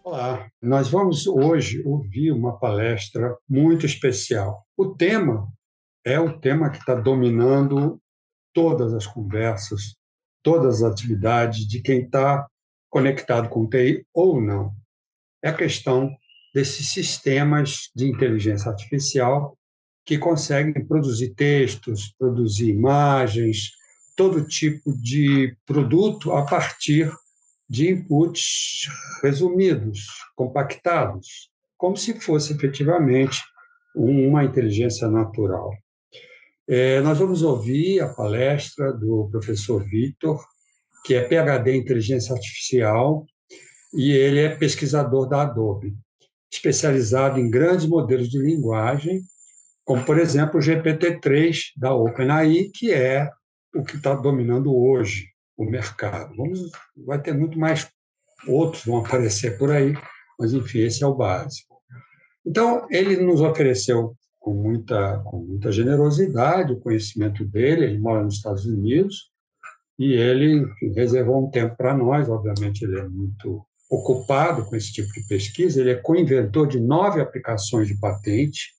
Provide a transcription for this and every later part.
Olá, nós vamos hoje ouvir uma palestra muito especial. O tema é o tema que está dominando todas as conversas, todas as atividades de quem está conectado com o TI ou não. É a questão desses sistemas de inteligência artificial que conseguem produzir textos, produzir imagens, todo tipo de produto a partir de inputs resumidos, compactados, como se fosse efetivamente uma inteligência natural. Nós vamos ouvir a palestra do professor Vitor, que é PhD em inteligência artificial e ele é pesquisador da Adobe, especializado em grandes modelos de linguagem, como, por exemplo, o GPT-3 da OpenAI, que é o que está dominando hoje o mercado. Vai ter muito mais outros vão aparecer por aí, mas enfim, esse é o básico. Então, ele nos ofereceu com muita generosidade o conhecimento dele, ele mora nos Estados Unidos, e ele, enfim, reservou um tempo para nós, obviamente ele é muito ocupado com esse tipo de pesquisa, ele é co-inventor de 9 aplicações de patente,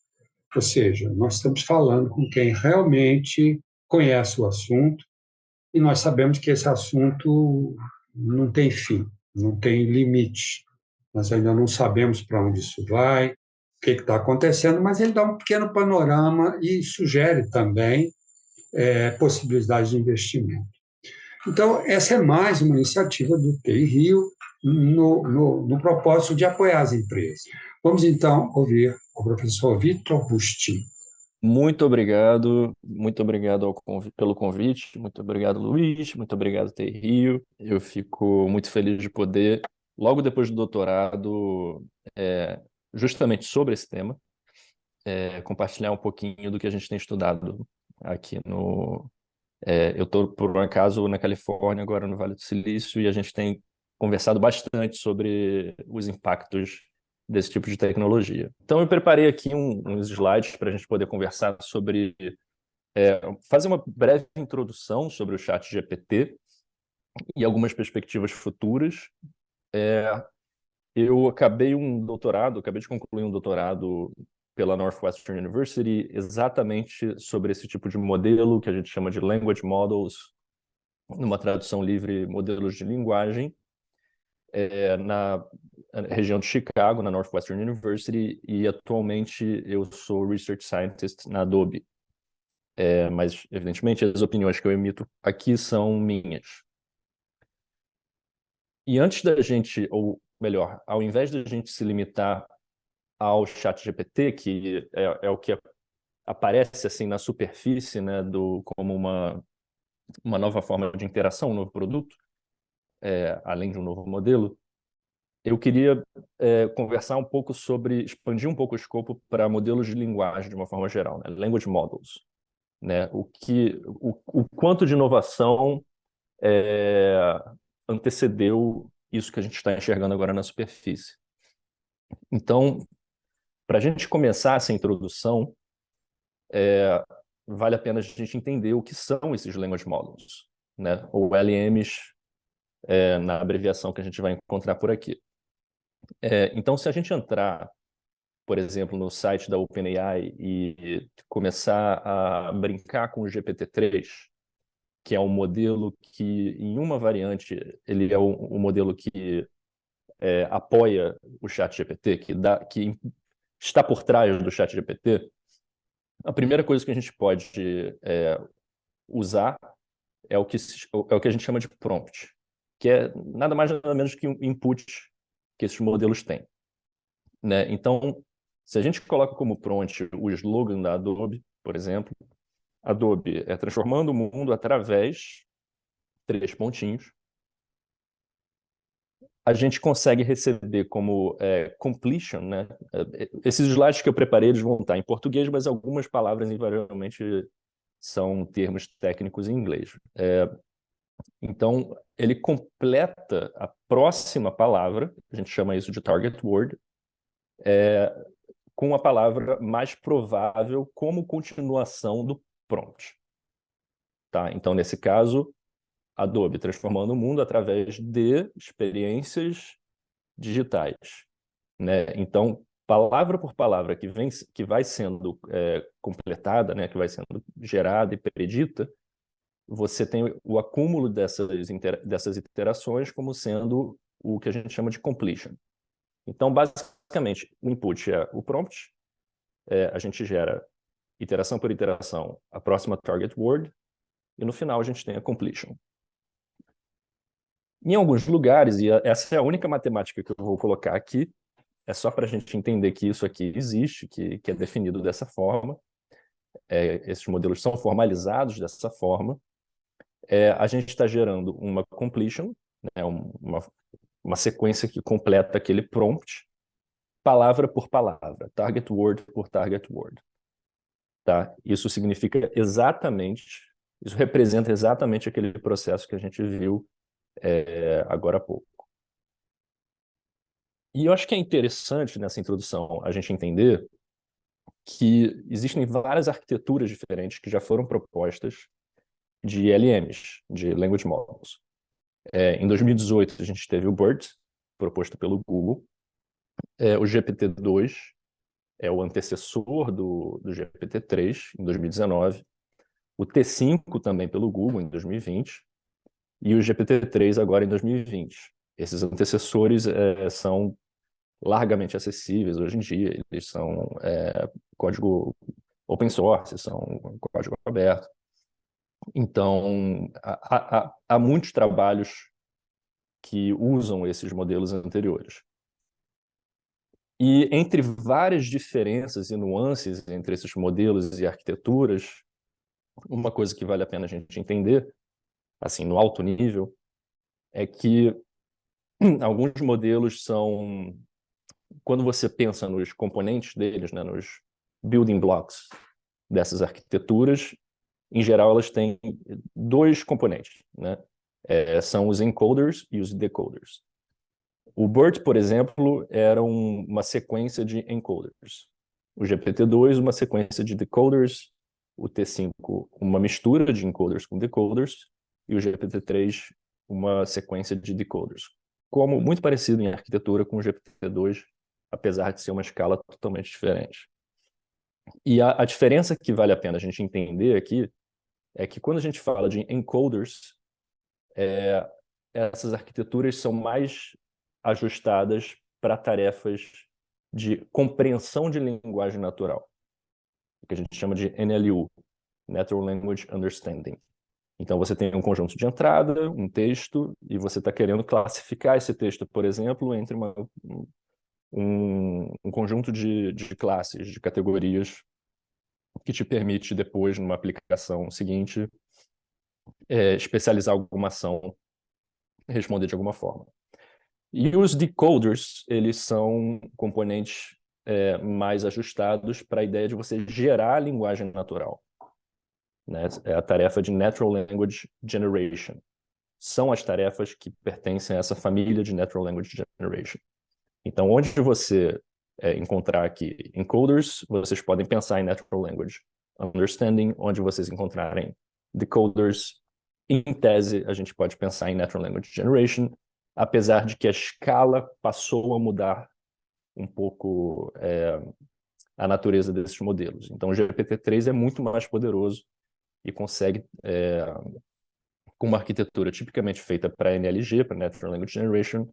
ou seja, nós estamos falando com quem realmente conhece o assunto, e nós sabemos que esse assunto não tem fim, não tem limite. Nós ainda não sabemos para onde isso vai, o que está acontecendo, mas ele dá um pequeno panorama e sugere também possibilidades de investimento. Então, essa é mais uma iniciativa do TI Rio no propósito de apoiar as empresas. Vamos, então, ouvir o professor Vitor Bustin. Muito obrigado pelo convite, muito obrigado, Luiz, muito obrigado, TI Rio. Eu fico muito feliz de poder, logo depois do doutorado, justamente sobre esse tema, compartilhar um pouquinho do que a gente tem estudado aqui no. Eu estou, por um acaso, na Califórnia, agora no Vale do Silício, e a gente tem conversado bastante sobre os impactos desse tipo de tecnologia. Então, eu preparei aqui uns slides para a gente poder conversar sobre, fazer uma breve introdução sobre o chat GPT e algumas perspectivas futuras. Eu acabei de concluir um doutorado pela Northwestern University exatamente sobre esse tipo de modelo que a gente chama de language models, numa tradução livre, modelos de linguagem, na região de Chicago, na Northwestern University, e atualmente eu sou Research Scientist na Adobe. Mas, evidentemente, as opiniões que eu emito aqui são minhas. E antes da gente, ou melhor, ao invés da gente se limitar ao ChatGPT, que é o que aparece assim na superfície, né, como uma nova forma de interação, um novo produto, além de um novo modelo, eu queria conversar um pouco sobre, expandir um pouco o escopo para modelos de linguagem de uma forma geral, né? Language models, né? O quanto de inovação antecedeu isso que a gente está enxergando agora na superfície. Então, para a gente começar essa introdução, vale a pena a gente entender o que são esses language models, né? Ou LMs, na abreviação que a gente vai encontrar por aqui. Então, se a gente entrar, por exemplo, no site da OpenAI e começar a brincar com o GPT-3, que é um modelo que, em uma variante, ele é o modelo que apoia o ChatGPT, que está por trás do ChatGPT, a primeira coisa que a gente pode usar é o que a gente chama de prompt, que é nada mais nada menos que um input que esses modelos têm, né? Então, se a gente coloca como prompt o slogan da Adobe, por exemplo, Adobe é transformando o mundo através, três pontinhos, a gente consegue receber como completion, né? Esses slides que eu preparei, eles vão estar em português, mas algumas palavras invariavelmente são termos técnicos em inglês. Então, ele completa a próxima palavra, a gente chama isso de target word, com a palavra mais provável como continuação do prompt. Tá? Então, nesse caso, Adobe transformando o mundo através de experiências digitais, né? Então, palavra por palavra que vai sendo completada, né, que vai sendo gerada e predita, você tem o acúmulo dessas iterações como sendo o que a gente chama de completion. Então, basicamente, o input é o prompt, a gente gera iteração por iteração a próxima target word, e no final a gente tem a completion. Em alguns lugares, e essa é a única matemática que eu vou colocar aqui, é só para a gente entender que isso aqui existe, que é definido dessa forma, esses modelos são formalizados dessa forma, a gente está gerando uma completion, né, uma sequência que completa aquele prompt, palavra por palavra, target word por target word. Tá? Isso significa exatamente, isso representa exatamente aquele processo que a gente viu agora há pouco. E eu acho que é interessante nessa introdução a gente entender que existem várias arquiteturas diferentes que já foram propostas de LMs, de Language Models. Em 2018, a gente teve o BERT, proposto pelo Google. O GPT-2 é o antecessor do GPT-3, em 2019. O T5 também pelo Google, em 2020. E o GPT-3 agora em 2020. Esses antecessores são largamente acessíveis hoje em dia. Eles são código open source, são código aberto. Então, há muitos trabalhos que usam esses modelos anteriores. E entre várias diferenças e nuances entre esses modelos e arquiteturas, uma coisa que vale a pena a gente entender, assim, no alto nível, é que alguns modelos são, quando você pensa nos componentes deles, né, nos building blocks dessas arquiteturas, em geral elas têm dois componentes, né? São os encoders e os decoders. O BERT, por exemplo, era uma sequência de encoders. O GPT-2, uma sequência de decoders. O T5, uma mistura de encoders com decoders. E o GPT-3, uma sequência de decoders. Como muito parecido em arquitetura com o GPT-2, apesar de ser uma escala totalmente diferente. E a diferença que vale a pena a gente entender aqui é que quando a gente fala de encoders, essas arquiteturas são mais ajustadas para tarefas de compreensão de linguagem natural, que a gente chama de NLU, Natural Language Understanding. Então, você tem um conjunto de entrada, um texto, e você está querendo classificar esse texto, por exemplo, entre um conjunto de classes, de categorias, que te permite depois, numa aplicação seguinte, especializar alguma ação, responder de alguma forma. E os decoders, eles são componentes mais ajustados para a ideia de você gerar a linguagem natural. Né? É a tarefa de Natural Language Generation. São as tarefas que pertencem a essa família de Natural Language Generation. Então, onde você encontrar aqui encoders, vocês podem pensar em Natural Language Understanding. Onde vocês encontrarem decoders, em tese, a gente pode pensar em Natural Language Generation, apesar de que a escala passou a mudar um pouco a natureza desses modelos. Então, o GPT-3 é muito mais poderoso e consegue, com uma arquitetura tipicamente feita para NLG, para Natural Language Generation,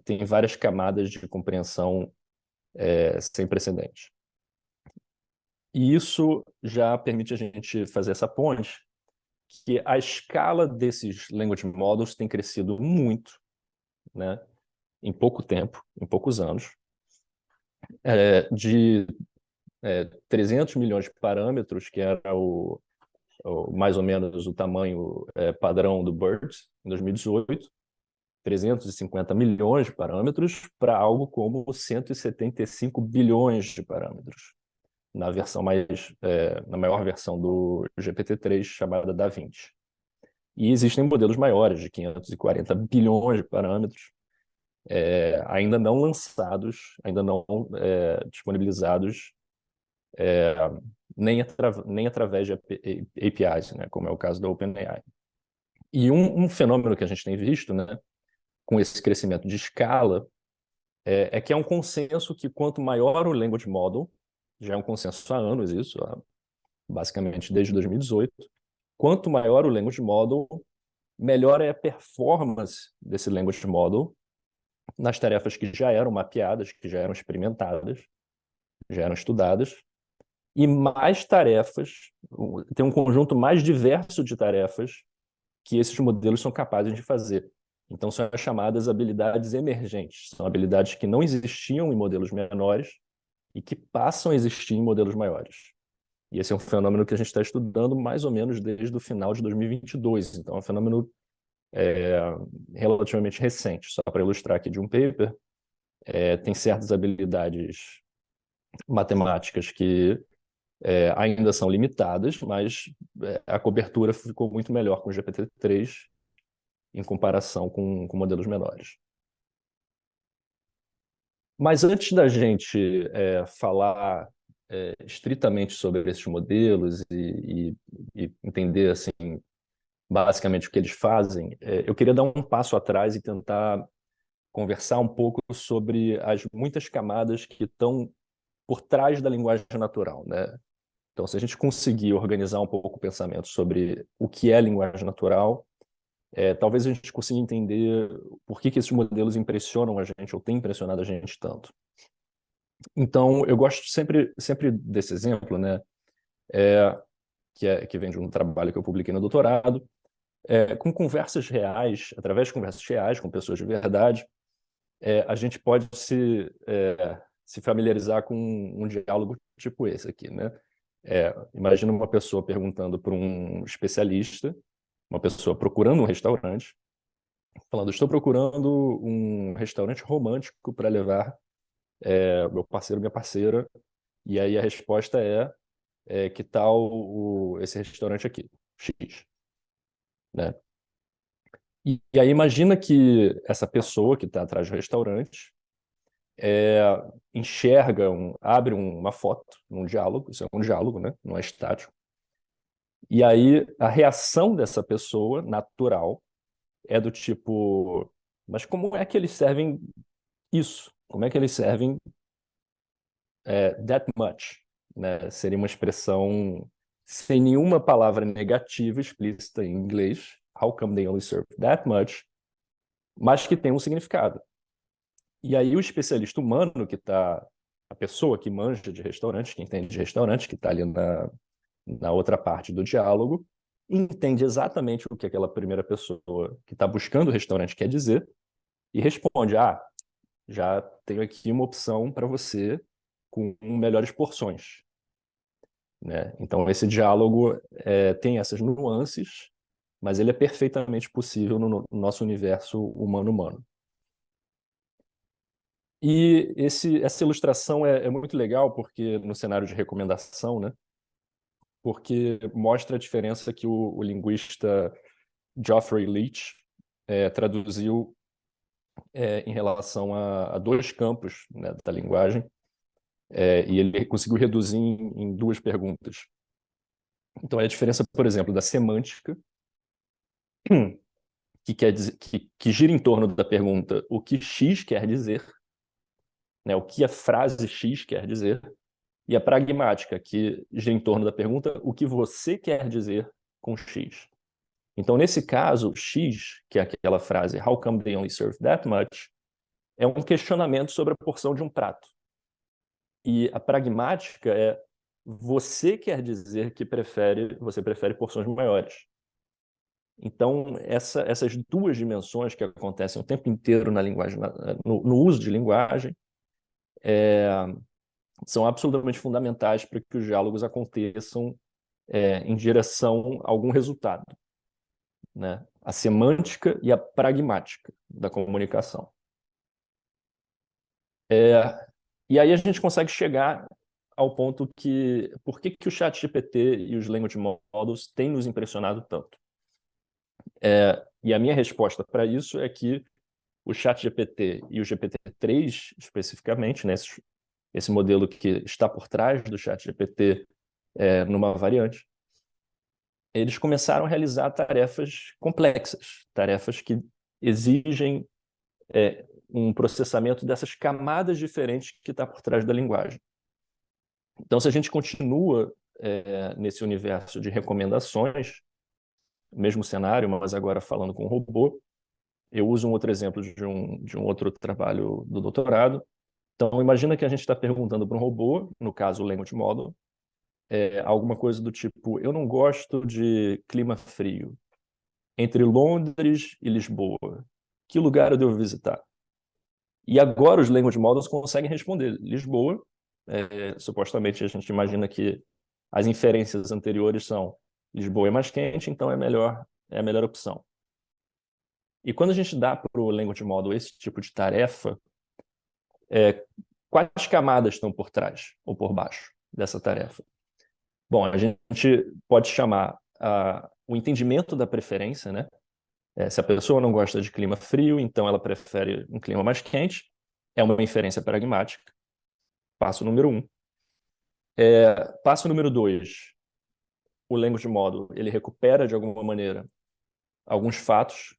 tem várias camadas de compreensão sem precedentes. E isso já permite a gente fazer essa ponte, que a escala desses language models tem crescido muito, né, em pouco tempo, em poucos anos, de 300 milhões de parâmetros, que era mais ou menos o tamanho padrão do BERT, em 2018, 350 milhões de parâmetros, para algo como 175 bilhões de parâmetros, na maior versão do GPT-3, chamada Da-Vinci. E existem modelos maiores, de 540 bilhões de parâmetros, ainda não lançados, ainda não disponibilizados, nem através de APIs, né, como é o caso da OpenAI. E um fenômeno que a gente tem visto, né, com esse crescimento de escala, é que é um consenso que quanto maior o Language Model, já é um consenso há anos isso, basicamente desde 2018, quanto maior o Language Model, melhor é a performance desse Language Model nas tarefas que já eram mapeadas, que já eram experimentadas, já eram estudadas, e mais tarefas, tem um conjunto mais diverso de tarefas que esses modelos são capazes de fazer. Então, são as chamadas habilidades emergentes. São habilidades que não existiam em modelos menores e que passam a existir em modelos maiores. E esse é um fenômeno que a gente está estudando mais ou menos desde o final de 2022. Então, é um fenômeno relativamente recente. Só para ilustrar aqui de um paper, tem certas habilidades matemáticas que ainda são limitadas, mas a cobertura ficou muito melhor com o GPT-3 em comparação com modelos menores. Mas antes da gente falar estritamente sobre esses modelos e entender assim, basicamente o que eles fazem, eu queria dar um passo atrás e tentar conversar um pouco sobre as muitas camadas que estão por trás da linguagem natural, né? Então, se a gente conseguir organizar um pouco o pensamento sobre o que é linguagem natural, talvez a gente consiga entender por que esses modelos impressionam a gente ou têm impressionado a gente tanto. Então, eu gosto sempre desse exemplo, né? Que vem de um trabalho que eu publiquei no doutorado, com conversas reais, através de conversas reais com pessoas de verdade, a gente pode se familiarizar com um diálogo tipo esse aqui, né? Imagina uma pessoa perguntando para um especialista, uma pessoa procurando um restaurante, falando: estou procurando um restaurante romântico para levar meu parceiro, minha parceira, e aí a resposta que tal esse restaurante aqui, X, né? E aí imagina que essa pessoa que está atrás do restaurante enxerga, abre uma foto, um diálogo, isso é um diálogo, né? Não é estático. E aí a reação dessa pessoa, natural, é do tipo: mas como é que eles servem isso? Como é que eles servem that much? Né? Seria uma expressão sem nenhuma palavra negativa explícita em inglês. How come they only serve that much? Mas que tem um significado. E aí o especialista humano que está, a pessoa que manja de restaurante, que entende de restaurante, que está ali na outra parte do diálogo, entende exatamente o que aquela primeira pessoa que está buscando o restaurante quer dizer e responde: já tenho aqui uma opção para você com melhores porções. Né? Então, esse diálogo tem essas nuances, mas ele é perfeitamente possível no nosso universo humano-humano. E essa ilustração é muito legal porque no cenário de recomendação, né? Porque mostra a diferença que o linguista Geoffrey Leach traduziu em relação a dois campos, né, da linguagem, e ele conseguiu reduzir em duas perguntas. Então, é a diferença, por exemplo, da semântica, que quer dizer, que gira em torno da pergunta o que X quer dizer, né, o que a frase X quer dizer, e a pragmática, que gira em torno da pergunta o que você quer dizer com X. Então, nesse caso, X, que é aquela frase "How come they only serve that much?", é um questionamento sobre a porção de um prato. E a pragmática é: você quer dizer que você prefere porções maiores. Então, essas duas dimensões que acontecem o tempo inteiro na linguagem, no uso de linguagem, são absolutamente fundamentais para que os diálogos aconteçam em direção a algum resultado, né? A semântica e a pragmática da comunicação. E aí a gente consegue chegar ao ponto que por que o ChatGPT e os Language Models têm nos impressionado tanto? E a minha resposta para isso é que o ChatGPT e o GPT-3, especificamente, né, esse modelo que está por trás do ChatGPT numa variante, eles começaram a realizar tarefas complexas, tarefas que exigem um processamento dessas camadas diferentes que está por trás da linguagem. Então, se a gente continua nesse universo de recomendações, mesmo cenário, mas agora falando com robô, eu uso um outro exemplo de um outro trabalho do doutorado. Então, imagina que a gente está perguntando para um robô, no caso o Language Model, alguma coisa do tipo: eu não gosto de clima frio. Entre Londres e Lisboa, que lugar eu devo visitar? E agora os Language Models conseguem responder. Lisboa, supostamente a gente imagina que as inferências anteriores são: Lisboa é mais quente, então é a melhor opção. E quando a gente dá para o Language Model esse tipo de tarefa, quais camadas estão por trás ou por baixo dessa tarefa? Bom, a gente pode chamar o entendimento da preferência, né? Se a pessoa não gosta de clima frio, então ela prefere um clima mais quente. É uma inferência pragmática. Passo número 1. Passo número 2. O Language Model ele recupera, de alguma maneira, alguns fatos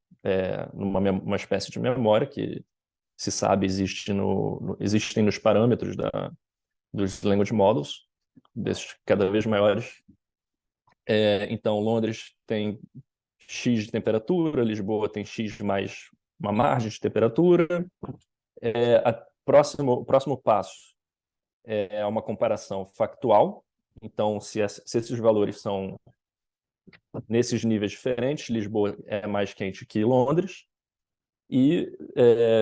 numa espécie de memória que se sabe existem nos parâmetros dos Language Models, desses cada vez maiores. Então, Londres tem X de temperatura, Lisboa tem X mais uma margem de temperatura. O próximo passo é uma comparação factual. Então, se esses valores são nesses níveis diferentes, Lisboa é mais quente que Londres. E,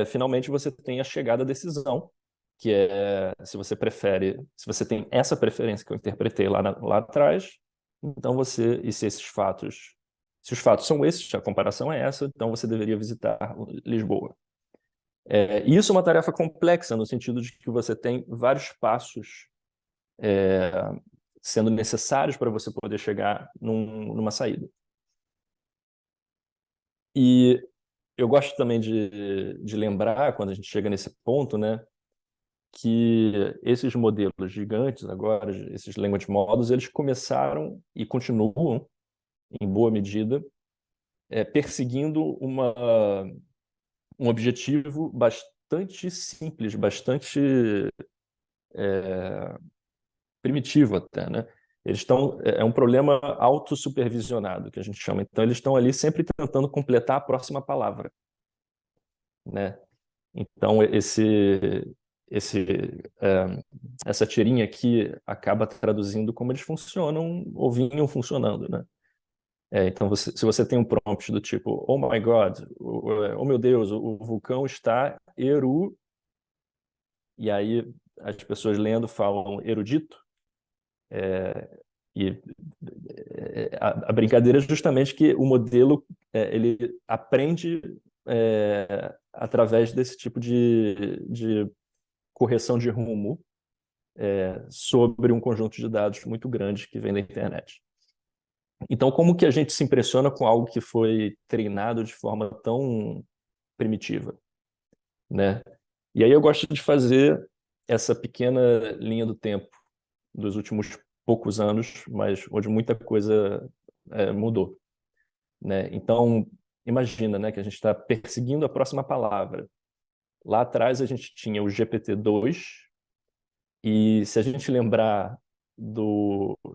finalmente, você tem a chegada à decisão, que é se você tem essa preferência que eu interpretei lá atrás, então se os fatos são esses, a comparação é essa, então você deveria visitar Lisboa. E isso é uma tarefa complexa, no sentido de que você tem vários passos sendo necessários para você poder chegar numa saída. E eu gosto também de lembrar, quando a gente chega nesse ponto, né, que esses modelos gigantes agora, esses language models, eles começaram e continuam, em boa medida, perseguindo um objetivo bastante simples, bastante primitivo até, né? É um problema autossupervisionado, que a gente chama. Então, eles estão ali sempre tentando completar a próxima palavra, né? Então, essa tirinha aqui acaba traduzindo como eles funcionam ou vinham funcionando, né? Então, se você tem um prompt do tipo: oh my God, oh meu Deus, o vulcão está e aí as pessoas lendo falam erudito, e a brincadeira é justamente que o modelo ele aprende através desse tipo de correção de rumo sobre um conjunto de dados muito grande que vem da internet. Então, como que a gente se impressiona com algo que foi treinado de forma tão primitiva, né? E aí eu gosto de fazer essa pequena linha do tempo dos últimos poucos anos, mas onde muita coisa mudou, né? Então, imagina, né, que a gente está perseguindo a próxima palavra. Lá atrás a gente tinha o GPT-2, e se a gente lembrar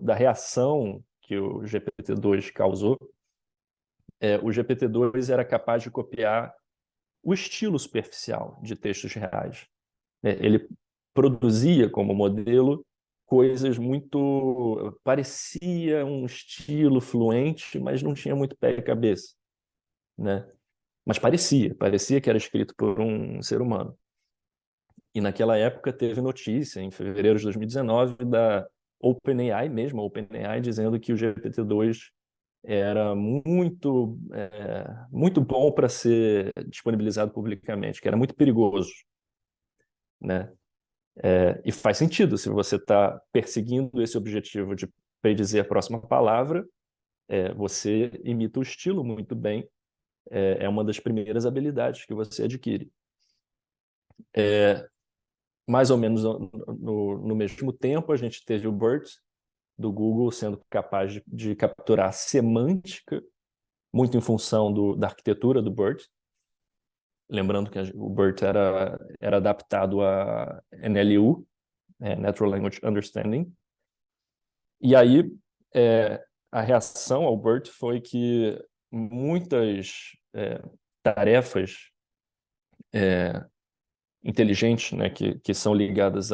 da reação que o GPT-2 causou, o GPT-2 era capaz de copiar o estilo superficial de textos reais. Ele produzia como modelo coisas muito... parecia um estilo fluente, mas não tinha muito pé e cabeça, né? Mas parecia que era escrito por um ser humano. E naquela época teve notícia, em fevereiro de 2019, da OpenAI mesmo, a OpenAI, dizendo que o GPT-2 era muito bom para ser disponibilizado publicamente, que era muito perigoso, né? E faz sentido, se você está perseguindo esse objetivo de predizer a próxima palavra, você imita o estilo muito bem, é uma das primeiras habilidades que você adquire. Mais ou menos no mesmo tempo, a gente teve o BERT, do Google, sendo capaz de capturar semântica, muito em função da arquitetura do BERT. lembrando que o BERT era adaptado a NLU, Natural Language Understanding. E aí, a reação ao BERT foi que muitas tarefas inteligentes, né, que são ligadas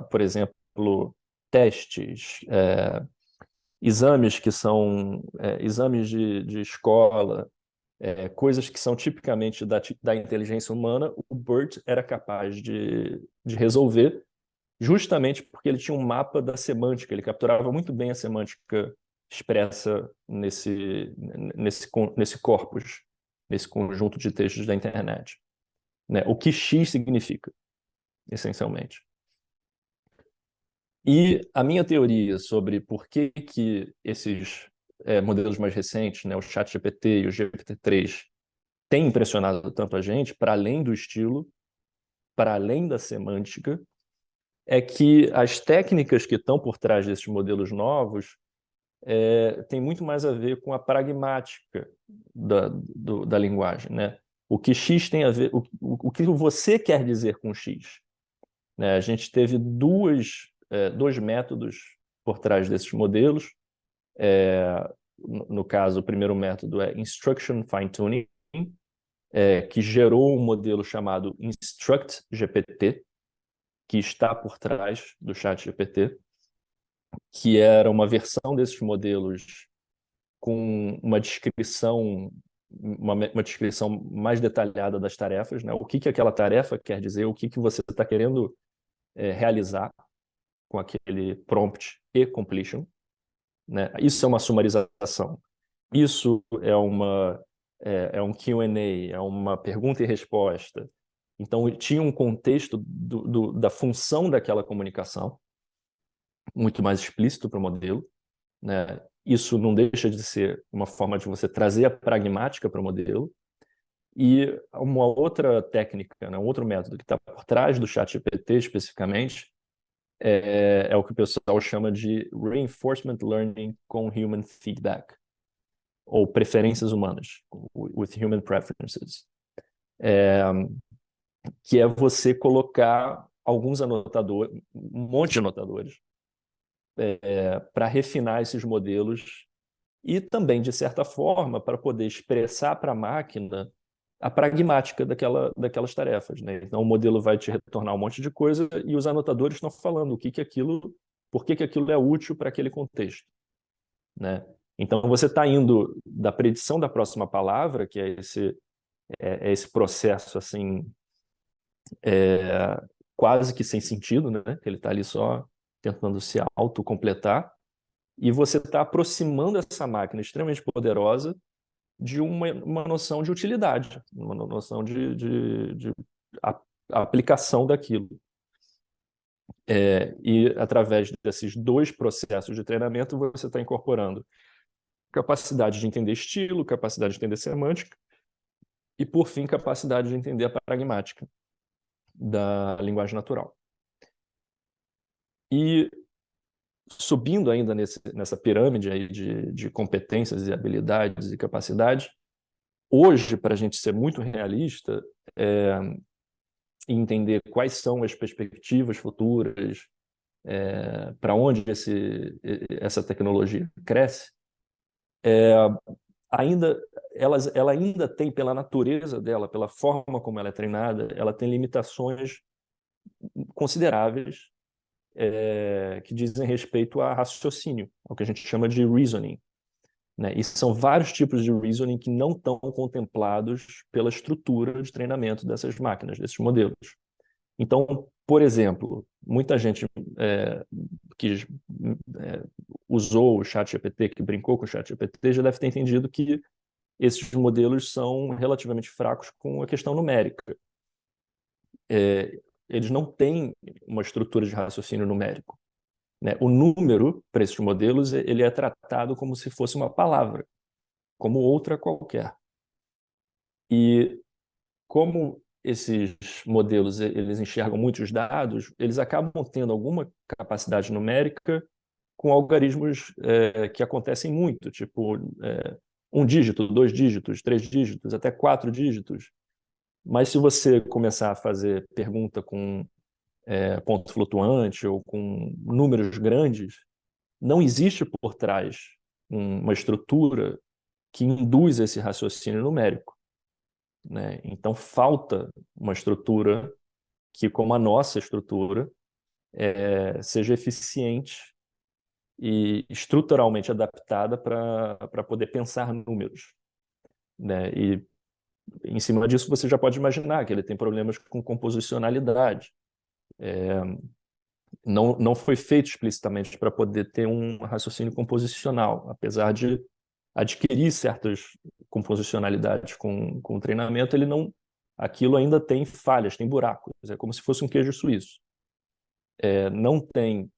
por exemplo, testes, exames que são exames de escola, coisas que são tipicamente da inteligência humana, o BERT era capaz de resolver, justamente porque ele tinha um mapa da semântica, ele capturava muito bem a semântica expressa nesse corpus, nesse conjunto de textos da internet, né? O que X significa, essencialmente. E a minha teoria sobre por que esses modelos mais recentes, né, o ChatGPT e o GPT-3, têm impressionado tanto a gente, para além do estilo, para além da semântica, é que as técnicas que estão por trás desses modelos novos têm muito mais a ver com a pragmática da linguagem, né? O que X tem a ver, o que você quer dizer com X, né? A gente teve dois métodos por trás desses modelos. No caso, o primeiro método é Instruction Fine-Tuning, que gerou um modelo chamado InstructGPT, que está por trás do ChatGPT, que era uma versão desses modelos com uma descrição mais detalhada das tarefas, né? O que aquela tarefa quer dizer, o que você está querendo realizar com aquele prompt e completion, né? Isso é uma sumarização. Isso é um Q&A, é uma pergunta e resposta. Então, tinha um contexto da função daquela comunicação muito mais explícito para o modelo, né? Isso não deixa de ser uma forma de você trazer a pragmática para o modelo. E uma outra técnica, né, um outro método que está por trás do ChatGPT especificamente, é o que o pessoal chama de Reinforcement Learning com Human Feedback, ou preferências humanas, with Human Preferences, que é você colocar alguns anotadores, um monte de anotadores, para refinar esses modelos e também, de certa forma, para poder expressar para a máquina a pragmática daquelas tarefas, né? Então, o modelo vai te retornar um monte de coisa e os anotadores estão falando por que aquilo é útil para aquele contexto, né? Então, você está indo da predição da próxima palavra, que é esse processo assim, quase que sem sentido, né? Ele está ali só tentando se autocompletar, e você está aproximando essa máquina extremamente poderosa de uma noção de utilidade, uma noção de aplicação daquilo. E através desses dois processos de treinamento, você está incorporando capacidade de entender estilo, capacidade de entender semântica e, por fim, capacidade de entender a pragmática da linguagem natural. E subindo ainda nessa pirâmide aí de competências e habilidades e capacidades, hoje, para a gente ser muito realista e entender quais são as perspectivas futuras, para onde essa tecnologia cresce, ela ainda tem, pela natureza dela, pela forma como ela é treinada, ela tem limitações consideráveis que dizem respeito a raciocínio, ao que a gente chama de reasoning, né? E são vários tipos de reasoning que não estão contemplados pela estrutura de treinamento dessas máquinas, desses modelos. Então, por exemplo, muita gente que usou o ChatGPT, que brincou com o ChatGPT, já deve ter entendido que esses modelos são relativamente fracos com a questão numérica. Eles não têm uma estrutura de raciocínio numérico, né? O número, para esses modelos, ele é tratado como se fosse uma palavra, como outra qualquer. E como esses modelos eles enxergam muitos dados, eles acabam tendo alguma capacidade numérica com algoritmos que acontecem muito, tipo um dígito, 2 dígitos, 3 dígitos, até 4 dígitos. Mas se você começar a fazer pergunta com ponto flutuante ou com números grandes, não existe por trás uma estrutura que induz esse raciocínio numérico, né? Então, falta uma estrutura que, como a nossa estrutura, seja eficiente e estruturalmente adaptada para poder pensar números, né? E, em cima disso, você já pode imaginar que ele tem problemas com composicionalidade. Não foi feito explicitamente para poder ter um raciocínio composicional, apesar de adquirir certas composicionalidades com o treinamento, aquilo ainda tem falhas, tem buracos, é como se fosse um queijo suíço. Não tem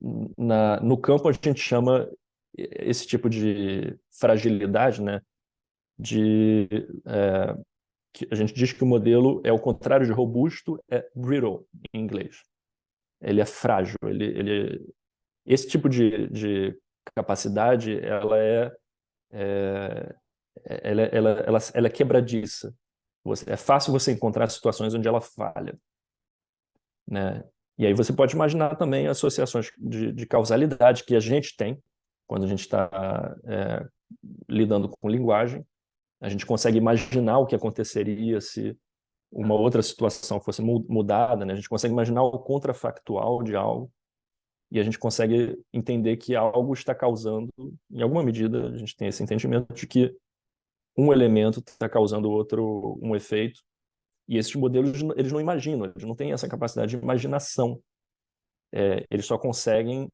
no campo a gente chama esse tipo de fragilidade, né, que a gente diz que o modelo é o contrário de robusto, é brittle em inglês. Ele é frágil, esse tipo de capacidade, ela é quebradiça. É fácil você encontrar situações onde ela falha, né? E aí você pode imaginar também associações de causalidade que a gente tem quando a gente está lidando com linguagem. A gente consegue imaginar o que aconteceria se uma outra situação fosse mudada, né? A gente consegue imaginar o contrafactual de algo e a gente consegue entender que algo está causando, em alguma medida, a gente tem esse entendimento de que um elemento está causando outro um efeito, e esses modelos eles não imaginam, eles não têm essa capacidade de imaginação. Eles só conseguem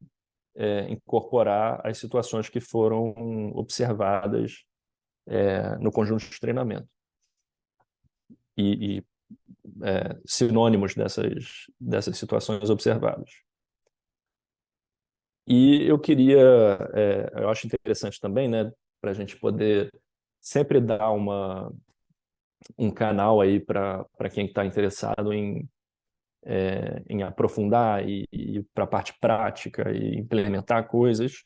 incorporar as situações que foram observadas no conjunto de treinamento. E sinônimos dessas situações observadas. E eu eu acho interessante também, né, para a gente poder sempre dar um canal aí para quem está interessado em aprofundar e para a parte prática e implementar coisas.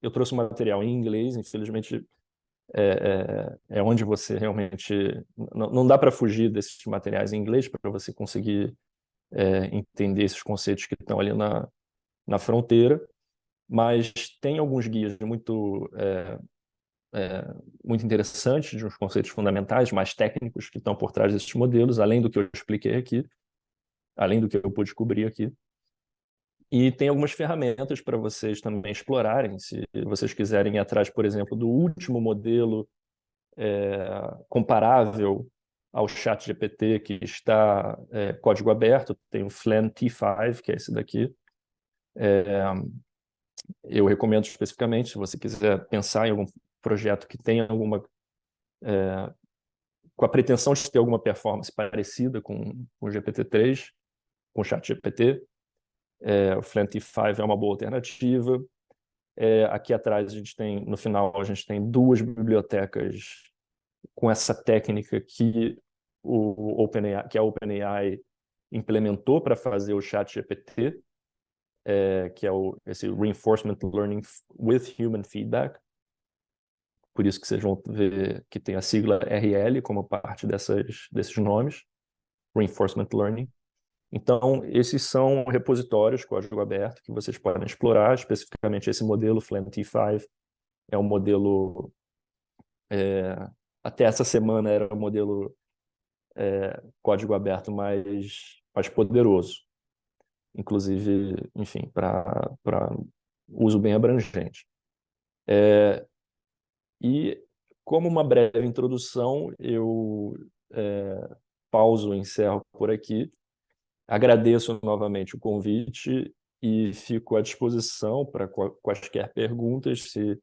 Eu trouxe um material em inglês, infelizmente é onde você realmente não dá para fugir desses materiais em inglês para você conseguir entender esses conceitos que estão ali na fronteira, mas tem alguns guias muito interessantes de uns conceitos fundamentais, mais técnicos, que estão por trás desses modelos, além do que eu expliquei aqui, além do que eu pude cobrir aqui. E tem algumas ferramentas para vocês também explorarem, se vocês quiserem ir atrás, por exemplo, do último modelo comparável ao ChatGPT, que está código aberto, tem o FLAN T5, que é esse daqui. Eu recomendo especificamente, se você quiser pensar em algum projeto que tenha com a pretensão de ter alguma performance parecida com o GPT-3, com o ChatGPT, o FLAN T5 é uma boa alternativa. Aqui atrás no final a gente tem duas bibliotecas com essa técnica que a OpenAI implementou para fazer o ChatGPT, que é esse Reinforcement Learning with Human Feedback. Por isso que vocês vão ver que tem a sigla RL como parte desses nomes, Reinforcement Learning. Então, esses são repositórios, código aberto, que vocês podem explorar. Especificamente esse modelo, FLAN T5, é um modelo... até essa semana era um modelo código aberto mais poderoso. Inclusive, enfim, para uso bem abrangente. E, como uma breve introdução, eu pauso e encerro por aqui. Agradeço novamente o convite e fico à disposição para quaisquer perguntas. Se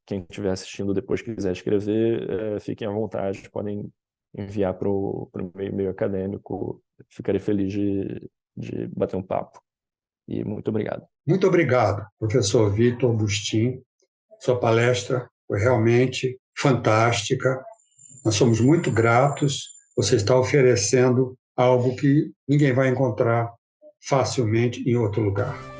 quem estiver assistindo depois quiser escrever, fiquem à vontade, podem enviar para o meu e-mail acadêmico. Ficarei feliz de bater um papo. E muito obrigado. Muito obrigado, professor Vitor Bustin. Sua palestra foi realmente fantástica. Nós somos muito gratos. Você está oferecendo algo que ninguém vai encontrar facilmente em outro lugar.